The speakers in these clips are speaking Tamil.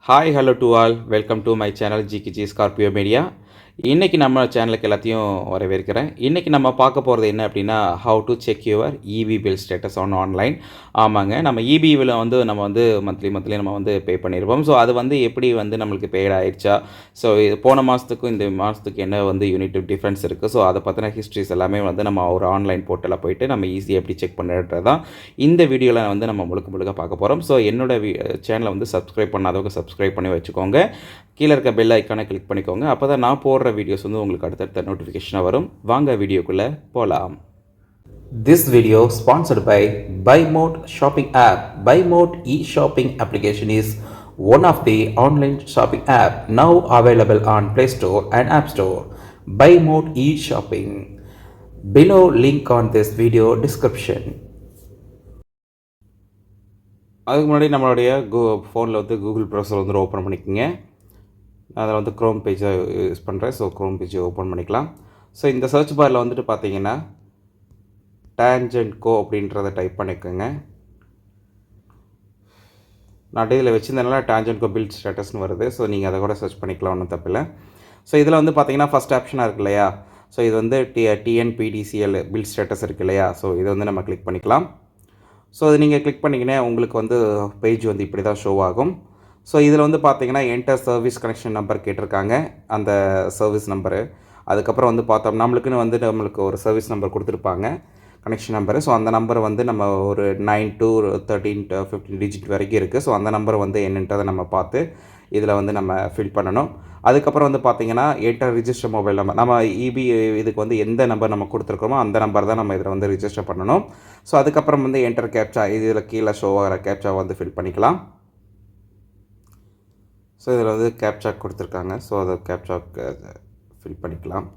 Hi hello to all welcome to my channel ஜிகிஜி ஸ்கார்பியோ மீடியா. இன்றைக்கி நம்ம சேனலுக்கு எல்லாத்தையும் வரவேற்கிறேன். இன்றைக்கி நம்ம பார்க்க போகிறது என்ன அப்படின்னா, how to check your EB bill status online. ஆமாங்க, நம்ம இபி பில்லை நம்ம மந்த்லி நம்ம பே பண்ணியிருப்போம். ஸோ அது எப்படி நம்மளுக்கு பெய்ட் ஆகிடுச்சா, ஸோ இது போன மாதத்துக்கும் இந்த மாதத்துக்கு என்ன யூனிட் டிஃப்ரென்ஸ் இருக்குது, ஸோ அதை பற்றின ஹிஸ்ட்ரிஸ் எல்லாமே நம்ம ஒரு ஆன்லைன் போர்ட்டலில் போய்ட்டு நம்ம ஈஸியாக எப்படி செக் பண்ணுறது தான் இந்த வீடியோவில் நம்ம முழுக்க பார்க்க போகிறோம். ஸோ என்னோடய சேனலை சப்ஸ்கிரைப் பண்ணாதவங்க சப்ஸ்கிரைப் பண்ணி வச்சுக்கோங்க. கீழே இருக்க பெல் ஐக்கானை கிளிக் பண்ணிக்கோங்க. அப்போ தான் நான் போடுற வீடியோஸ் உங்களுக்கு அடுத்தடுத்த நோட்டிஃபிகேஷனாக வரும். வாங்க வீடியோக்குள்ளே போகலாம். This video sponsored by BuyMode shopping app. BuyMode e-shopping application is one of the online shopping app now available on Play Store and App Store. BuyMode e-shopping. Below link on this video description. அதுக்கு முன்னாடி நம்மளுடைய ஃபோனில் கூகுள் ப்ரௌசர் ஓப்பன் பண்ணிக்கோங்க. அதில் க்ரோம் பேஜை யூஸ் பண்ணுறேன். ஸோ க்ரோம் பேஜை ஓப்பன் பண்ணிக்கலாம். ஸோ இந்த சர்ச் பாரில் பார்த்தீங்கன்னா டேஞ்சன்ட் கோ அப்படின்றத டைப் பண்ணிக்கோங்க. நான் இதில் வச்சுருந்தனால டேஞ்சன்ட் கோ பில் ஸ்டேட்டஸ்னு வருது. ஸோ நீங்கள் அதை கூட சர்ச் பண்ணிக்கலாம், ஒன்றும் தப்பில்லை. ஸோ இதில் பார்த்தீங்கன்னா ஃபஸ்ட் ஆப்ஷனாக இருக்கு இல்லையா, ஸோ இது டிஎன்பிடிசிஎல் பில் ஸ்டேட்டஸ் இருக்குது இல்லையா, ஸோ இதை நம்ம கிளிக் பண்ணிக்கலாம். ஸோ அது நீங்கள் கிளிக் பண்ணிங்கன்னா உங்களுக்கு பேஜ் இப்படி தான் ஷோ ஆகும். ஸோ இதில் பார்த்தீங்கன்னா என்டர் சர்வீஸ் கனெக்ஷன் நம்பர் கேட்டிருக்காங்க, அந்த சர்வீஸ் நம்பரு. அதுக்கப்புறம் பார்த்தோம் நம்மளுக்குன்னு நம்மளுக்கு ஒரு சர்வீஸ் நம்பர் கொடுத்துருப்பாங்க, கனெக்ஷன் நம்பரு. ஸோ அந்த நம்பர் நம்ம ஒரு 9 to 13 to 15 டிஜிட் வரைக்கும் இருக்குது. ஸோ அந்த நம்பர் என்னன்றதை நம்ம பார்த்து இதில் நம்ம ஃபில் பண்ணணும். அதுக்கப்புறம் பார்த்தீங்கன்னா என்டர் ரிஜிஸ்டர் மொபைல் நம்பர், நம்ம இபி இதுக்கு எந்த நம்பர் நம்ம கொடுத்துருக்கோமோ அந்த நம்பர் தான் நம்ம இதில் ரிஜிஸ்டர் பண்ணணும். ஸோ அதுக்கப்புறம் என்டர் கேப்சா, இதில் கீழே ஷோ ஆகிற கேப்சா ஃபில் பண்ணிக்கலாம். ஸோ இதில் கேப்சா கொடுத்துருக்காங்க. ஸோ அதை கேப்சா ஃபில் பண்ணிக்கலாம்.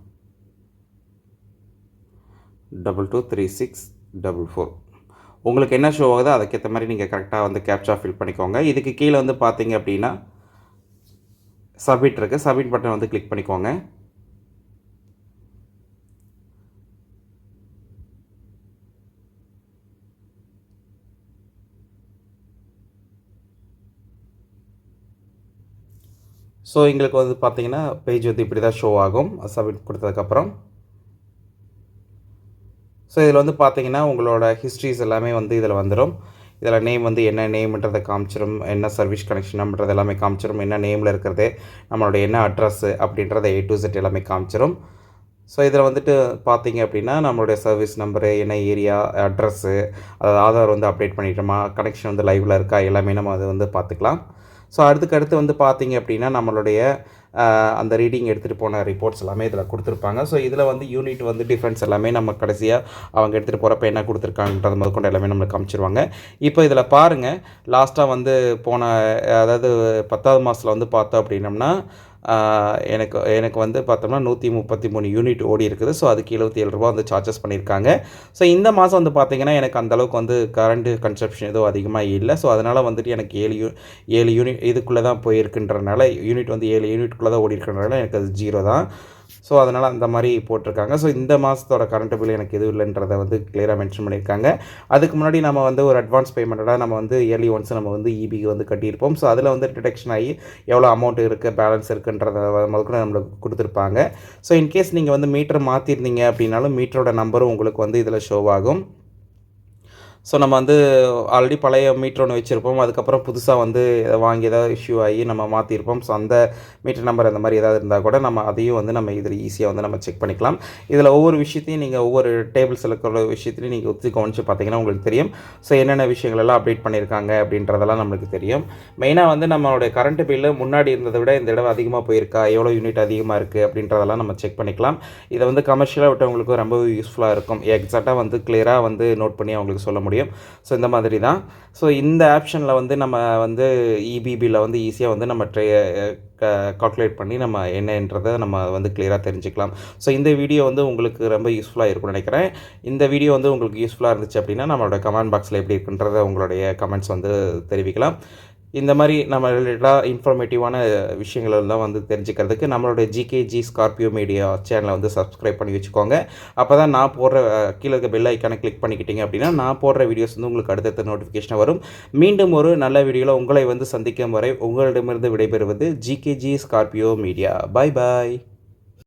223644 உங்களுக்கு என்ன ஷோ ஆகுதோ அதுக்கேற்ற மாதிரி நீங்கள் கரெக்டாக கேப்சா ஃபில் பண்ணிக்கோங்க. இதுக்கு கீழே பார்த்தீங்க அப்படின்னா சப்மிட் இருக்குது, சப்மிட் பட்டன் கிளிக் பண்ணிக்கோங்க. ஸோ எங்களுக்கு பார்த்தீங்கன்னா பேஜ் இப்படி தான் ஷோ ஆகும் சப்மிட் கொடுத்ததுக்கப்புறம். ஸோ இதில் பார்த்தீங்கன்னா உங்களோட ஹிஸ்ட்ரிஸ் எல்லாமே இதில் வந்துடும். இதில் நேம் என்ன நேம்ன்றதை காமிச்சிடும், என்ன சர்வீஸ் கனெக்ஷன்ன்றது எல்லாமே காமிச்சிடும், என்ன நேமில் இருக்கிறது, நம்மளோட என்ன அட்ரஸ்ஸு அப்படின்றத A to Z எல்லாமே காமிச்சிடும். ஸோ இதில் பார்த்தீங்க அப்படின்னா நம்மளுடைய சர்வீஸ் நம்பரு, என்ன ஏரியா, அட்ரஸ்ஸு, அதாவது ஆதார் அப்டேட் பண்ணிட்டோமா, கனெக்ஷன் லைவில் இருக்கா, எல்லாமே நம்ம அதை பார்த்துக்கலாம். ஸோ அடுத்து பார்த்தீங்க அப்படின்னா நம்மளுடைய அந்த ரீடிங் எடுத்துகிட்டு போன ரிப்போர்ட்ஸ் எல்லாமே இதில் கொடுத்துருப்பாங்க. ஸோ இதில் யூனிட் டிஃப்ரென்ஸ் எல்லாமே நம்ம கடைசியாக அவங்க எடுத்துகிட்டு போகிறப்ப என்ன கொடுத்துருக்காங்கன்றது முதற்கொண்டு எல்லாமே நம்மளுக்கு காமிச்சிருவாங்க. இப்போ இதில் பாருங்கள், லாஸ்ட்டாக போன அதாவது 10வது மாதத்தில் பார்த்தோம் அப்படின்னம்னா எனக்கு பார்த்தோம்னா 133 யூனிட் ஓடி இருக்குது. ஸோ அதுக்கு 77 ரூபா சார்ஜஸ் பண்ணியிருக்காங்க. ஸோ இந்த மாதம் பார்த்தீங்கன்னா எனக்கு அந்தளவுக்கு கரண்ட் கன்சப்ஷன் எதுவும் அதிகமாக இல்லை. ஸோ அதனால் எனக்கு 7 யூனிட் இதுக்குள்ளே தான் போயிருக்குன்றனால யூனிட் 7 யூனிட்குள்ளே தான் ஓடி இருக்கிறனால எனக்கு அது 0 தான். ஸோ அதனால் அந்த மாதிரி போட்டிருக்காங்க. ஸோ இந்த மாதத்தோட கரண்ட் பில் எனக்கு எதுவும் இல்லைன்றதை கிளியராக மென்ஷன் பண்ணியிருக்காங்க. அதுக்கு முன்னாடி நம்ம ஒரு அட்வான்ஸ் பேமெண்ட்டாக நம்ம இயர்லி ஒன்ஸ் நம்ம இபிக்கு கட்டியிருப்போம். ஸோ அதில் டிடெக்ஷன் ஆகி எவ்வளோ அமௌண்ட் இருக்குது, பேலன்ஸ் இருக்குன்றதை முதல்ல நம்மளுக்கு கொடுத்துருப்பாங்க. ஸோ இன்கேஸ் நீங்கள் மீட்டர் மாற்றிருந்தீங்க அப்படின்னாலும் மீட்டரோட நம்பரும் உங்களுக்கு இதில் ஷோ ஆகும். ஸோ நம்ம ஆல்ரெடி பழைய மீட்டர் ஒன்று வச்சுருப்போம், அதுக்கப்புறம் புதுசாக வாங்கி ஏதாவது இஷ்யூ ஆகி நம்ம மாற்றிருப்போம். ஸோ அந்த மீட்டர் நம்பர் அந்த மாதிரி ஏதாவது இருந்தால் கூட நம்ம அதையும் நம்ம இதில் ஈஸியாக நம்ம செக் பண்ணிக்கலாம். இதில் ஒவ்வொரு விஷயத்தையும் நீங்கள் ஒவ்வொரு டேபிள்ஸில் இருக்கிற விஷயத்தையும் நீங்கள் ஒத்து கவனித்து பார்த்தீங்கன்னா உங்களுக்கு தெரியும். ஸோ என்னென்ன விஷயங்கள் எல்லாம் அப்டேட் பண்ணியிருக்காங்க அப்படின்றதெல்லாம் நம்மளுக்கு தெரியும். மெயினாக நம்மளுடைய கரண்ட் பில்லு முன்னாடி இருந்ததை விட இந்த தடவை அதிகமாக போயிருக்கா, எவ்வளோ யூனிட் அதிகமாக இருக்குது அப்படின்றதெல்லாம் நம்ம செக் பண்ணிக்கலாம். இதை கமர்ஷியலாக விட்டவங்களுக்கு ரொம்ப யூஸ்ஃபுல்லாக இருக்கும். எக்ஸாக்டாக கிளியராக நோட் பண்ணி அவங்களுக்கு சொல்ல முடியும். ஸோ இந்த மாதிரி தான். ஸோ இந்த ஆப்ஷனில் நம்ம இபிபியில் ஈஸியாக நம்ம கால்குலேட் பண்ணி நம்ம என்னன்றதை நம்ம கிளியராக தெரிஞ்சுக்கலாம். ஸோ இந்த வீடியோ உங்களுக்கு ரொம்ப யூஸ்ஃபுல்லாக இருக்கும்னு நினைக்கிறேன். இந்த வீடியோ உங்களுக்கு யூஸ்ஃபுல்லாக இருந்துச்சு அப்படின்னா நம்மளோட கமெண்ட் பாக்ஸில் எப்படி இருக்குன்றதை உங்களுடைய கமெண்ட்ஸ் தெரிவிக்கலாம். இந்த மாதிரி நம்ம ரிலேட்டடாக இன்ஃபர்மேட்டிவான விஷயங்கள் எல்லாம் வந்து தெரிஞ்சுக்கிறதுக்கு நம்மளோட ஜிகேஜி ஸ்கார்பியோ மீடியா சேனலை வந்து சப்ஸ்கிரைப் பண்ணி வச்சுக்கோங்க. அப்போ தான் நான் போடுற கீழே இருக்க பெல் ஐக்கானை கிளிக் பண்ணிக்கிட்டீங்க அப்படின்னா நான் போடுற வீடியோஸ் வந்து உங்களுக்கு அடுத்தடுத்த நோட்டிஃபிகேஷன் வரும். மீண்டும் ஒரு நல்ல வீடியோவில் உங்களை வந்து சந்திக்கும் வரை உங்களிடமிருந்து விடைபெறுவது ஜிகேஜி ஸ்கார்பியோ மீடியா. பாய் பாய்.